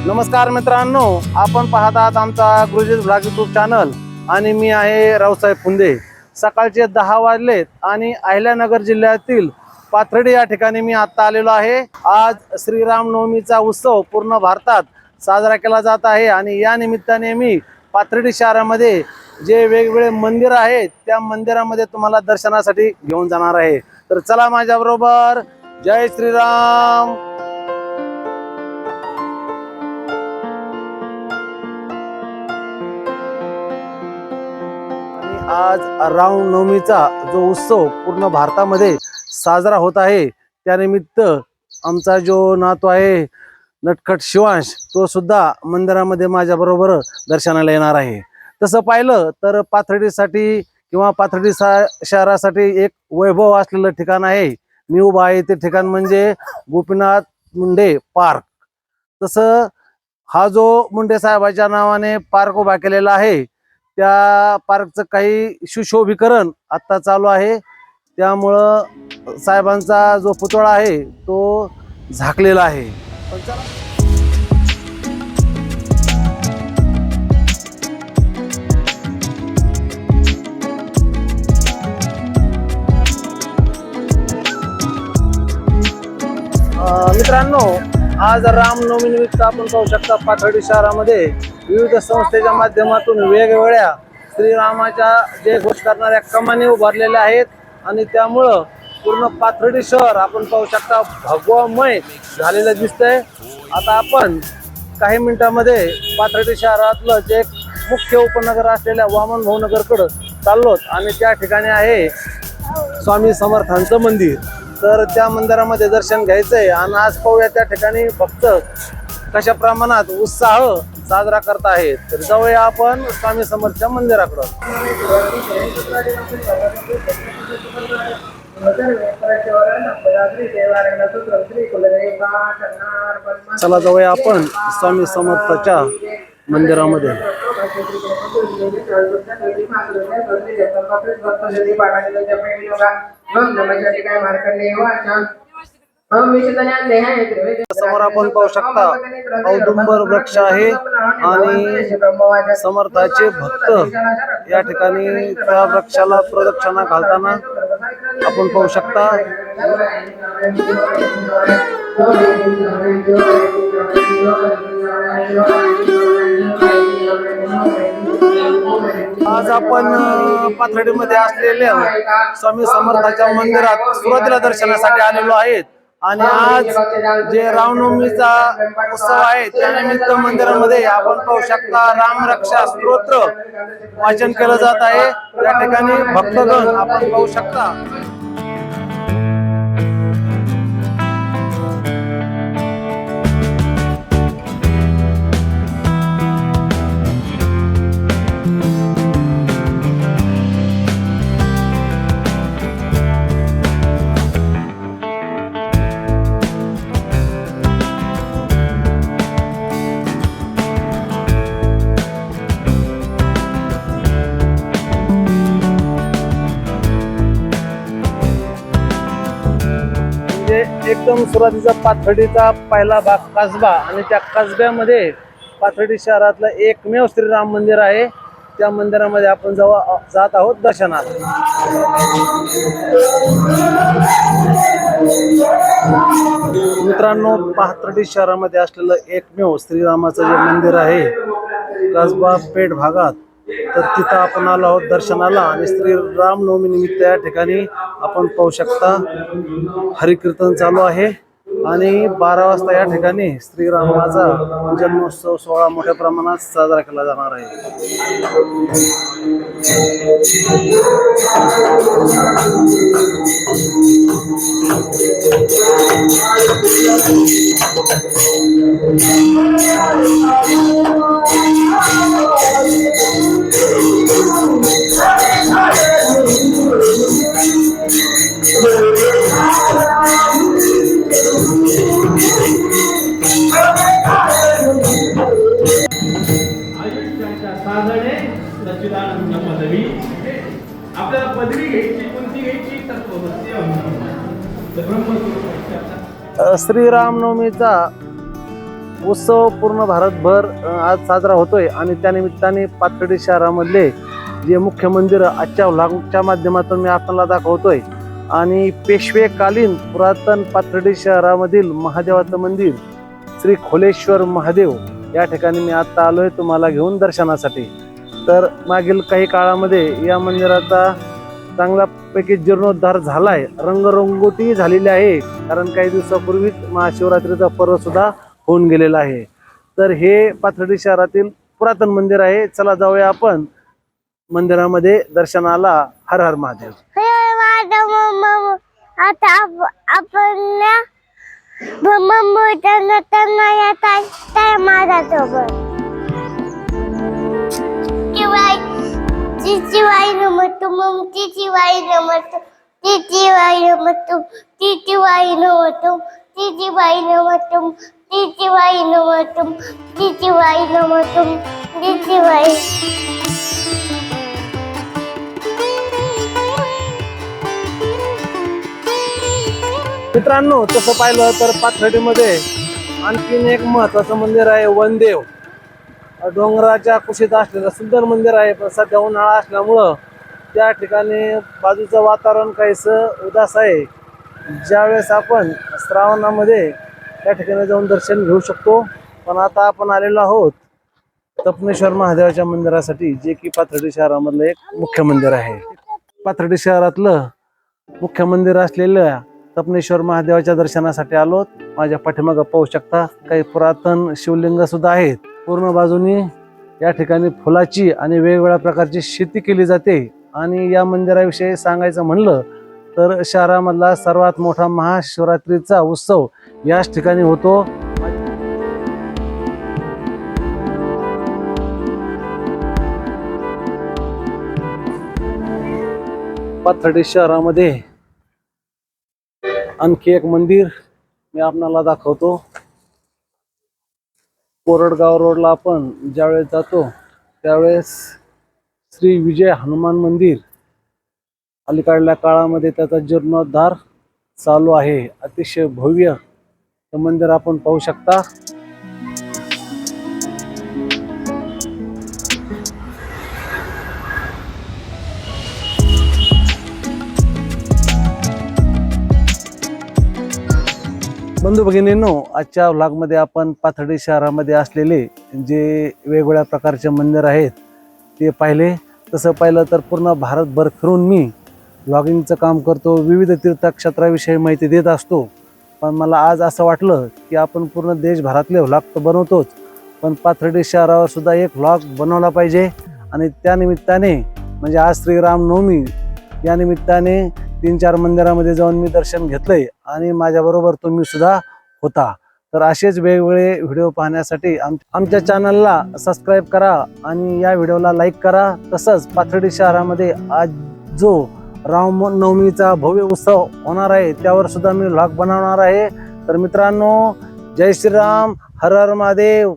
नमस्कार मित्रांनो, आपण पाहत आहात आमचा गुरुजीज ब्लॉग यूट्यूब चॅनल आणि मी आहे रावसाहेब फुंदे। सकाळचे 10 वाजलेत आणि अहिल्यानगर जिल्ह्यातील पाथर्डी या ठिकाणी मी आता आलेलो आहे। आज श्रीरामनवमीचा उत्सव पूर्ण भारतात साजरा केला जात आहे आणि या निमित्ताने मी पाथर्डी शहरामध्ये जे वेगवेगळे मंदिर आहेत त्या मंदिरामध्ये तुम्हाला दर्शनासाठी घेऊन जाणार आहे। तर चला माझ्याबरोबर। जय श्रीराम। आज रामनवमीचा जो उत्सव पूर्ण भारतामध्ये साजरा होत आहे त्यानिमित्त आमचा जो नातू आहे नटखट शिवांश तो सुद्धा मंदिरामध्ये माझ्या बरोबर दर्शनाला येणार आहे। तसं पाहिलं तर पाथर्डीसाठी किंवा पाथर्डी शहरासाठी एक वैभव असलेलं ठिकाण आहे। मी उभा आहे ते ठिकाण म्हणजे गोपीनाथ मुंडे पार्क। तसं हा जो मुंडे साहेबांच्या नावाने पार्क उभा केलेला आहे त्या पार्कचं काही सुशोभीकरण आता चालू आहे, त्यामुळं साहेबांचा जो पुतळा आहे तो झाकलेला आहे। मित्रांनो, आज रामनवमी निमित्त आपण पाहू शकता पाथर्डी शहरामध्ये विविध संस्थेच्या माध्यमातून वेगवेगळ्या श्रीरामाच्या जयघोष करणाऱ्या कमानी उभारलेल्या आहेत आणि त्यामुळं पूर्ण पाथर्डी शहर आपण पाहू शकता भगवामय झालेलं दिसतंय। आता आपण काही मिनिटांमध्ये पाथर्डी शहरातलं जे मुख्य उपनगर असलेल्या वामन भाऊनगरकडे चाललो आणि त्या ठिकाणी आहे स्वामी समर्थांचं मंदिर। तर त्या मंदिरामध्ये दर्शन घ्यायचंय आणि आज पाहूया त्या ठिकाणी भक्त कशा प्रमाणात उत्साह साजरा करत आहेत। तर जाऊया आपण स्वामी समर्थच्या मंदिराकडे। चला जाऊया आपण स्वामी समर्थाच्या मंदिरामध्ये। समोर आपण पाहू शकता औदुंबर वृक्ष आहे आणि समर्थाचे भक्त या ठिकाणी त्या वृक्षाला प्रदक्षिणा घालताना आपण पाहू शकता। आज आपण पाथर्डीमध्ये असलेल्या स्वामी समर्थाच्या मंदिरात सुरुवातीला दर्शनासाठी आलेलो आहेत आणि आज जे रामनवमीचा उत्सव आहे त्यानिमित्त मंदिरामध्ये आपण पाहू शकता रामरक्षा स्तोत्र वाचन केलं जात आहे। त्या ठिकाणी भक्तगण आपण पाहू शकता। एकदम सुरुवातीचा पाथर्डीचा पहिला भाग कसबा आणि त्या कसब्यामध्ये पाथर्डी शहरातलं एकमेव श्रीराम मंदिर आहे। त्या मंदिरामध्ये आपण जात आहोत दर्शनाला। मित्रांनो, पाथर्डी शहरामध्ये असलेलं एकमेव श्रीरामाचं जे मंदिर आहे कसबा पेठ भागात, तर तिथं आपण आलो आहोत दर्शनाला आणि श्रीरामनवमी निमित्त या ठिकाणी आपण पाहू शकता हरिकीर्तन चालू आहे आणि 12 वाजता या ठिकाणी श्रीरामाचा जन्मोत्सव सोहळा मोठ्या प्रमाणात साजरा केला जाणार आहे। आपल्याला पदवी घ्यायची कोणती घ्यायची तर श्रीरामनवमीचा उत्सव पूर्ण भारतभर आज साजरा होतोय आणि त्यानिमित्ताने पाथर्डी शहरामधले जे मुख्य मंदिर आजच्या व्लॉगच्या माध्यमातून मी आपल्याला दाखवतोय आणि पेशवेकालीन पुरातन पाथर्डी शहरामधील महादेवाचं मंदिर श्री खोलेश्वर महादेव या ठिकाणी मी आता आलोय तुम्हाला घेऊन दर्शनासाठी. तर मागील काही काळामध्ये या मंदिराचा चांगल्यापैकी जीर्णोद्धार झालाय, रंगरंगोटी झालेली आहे, कारण काही दिवसापूर्वीच महाशिवरात्रीचा पर्व सुद्धा होऊन गेलेला आहे. तर हे पाथर्डी शहरातील पुरातन मंदिर आहे. चला जाऊया आपण मंदिरामध्ये दर्शनाला. हर हर महादेव. आता आपल्या माझ्यासोबत चिचिवाई नमतो मम चिचिवाई नमतो चिचिवाई नमतो चिचिवाई नमतो चिचिवाई नमतो चिचिवाई नमतो चिचिवाई नमतो चिचिवाई. मित्रांनो, तसं पाहिलं तर पाथर्डीमध्ये आणखीन एक महत्वाचं मंदिर आहे, वनदेव. डोंगराच्या कुशीत असलेलं सुंदर मंदिर आहे, पण सध्या उन्हाळा असल्यामुळं त्या ठिकाणी बाजूचं वातावरण काहीसं उदास आहे. ज्यावेळेस आपण श्रावणामध्ये त्या ठिकाणी जाऊन दर्शन घेऊ शकतो. पण आता आपण आलेलो आहोत तपनेश्वर महादेवाच्या मंदिरासाठी, जे की पाथर्डी शहरामधलं एक मुख्य मंदिर आहे. पाथर्डी शहरातलं मुख्य मंदिर असलेल्या तपनेश्वर महादेवाच्या दर्शनासाठी आलो. माझ्या पाठीमागं पाहू शकता काही पुरातन शिवलिंग सुद्धा आहेत. पूर्ण बाजूनी या ठिकाणी फुलाची आणि वेगवेगळ्या प्रकारची शेती केली जाते. आणि या मंदिराविषयी सांगायचं म्हणलं तर शहरामधला सर्वात मोठा महाशिवरात्रीचा उत्सव याच ठिकाणी होतो. पाथर्डी शहरामध्ये आणखी एक मंदिर मी आपणाला दाखवतो. कोरडगाव रोडला आपण ज्यावेळेस जातो त्यावेळेस श्री विजय हनुमान मंदिर, अलीकडल्या काळामध्ये त्याचा जीर्णोद्धार चालू आहे. अतिशय भव्य हे मंदिर आपण पाहू शकता. बंधू भगिनींनो, आजच्या व्लॉगमध्ये आपण पाथर्डी शहरामध्ये असलेले जे वेगवेगळ्या प्रकारचे मंदिर आहेत ते पाहिले. तसं पाहिलं तर पूर्ण भारतभर फिरून मी व्लॉगिंगचं काम करतो, विविध तीर्थक्षेत्राविषयी माहिती देत असतो. पण मला आज असं वाटलं की आपण पूर्ण देशभरातले व्लॉग तर बनवतोच, पण पाथर्डी शहरावर सुद्धा एक व्लॉग बनवला पाहिजे. आणि त्यानिमित्ताने म्हणजे आज श्रीरामनवमी या निमित्ताने 3-4 मंदिरामध्ये जाऊन मी दर्शन घेतलंय आणि माझ्याबरोबर तुम्ही सुद्धा होता. तर असेच वेगवेगळे व्हिडिओ पाहण्यासाठी आमच्या चॅनलला सबस्क्राईब करा आणि या व्हिडिओला लाईक करा. तसंच पाथर्डी शहरामध्ये आज जो रामनवमीचा भव्य उत्सव होणार आहे त्यावर सुद्धा मी व्लॉग बनवणार आहे. तर मित्रांनो, जय श्रीराम, हर हर महादेव.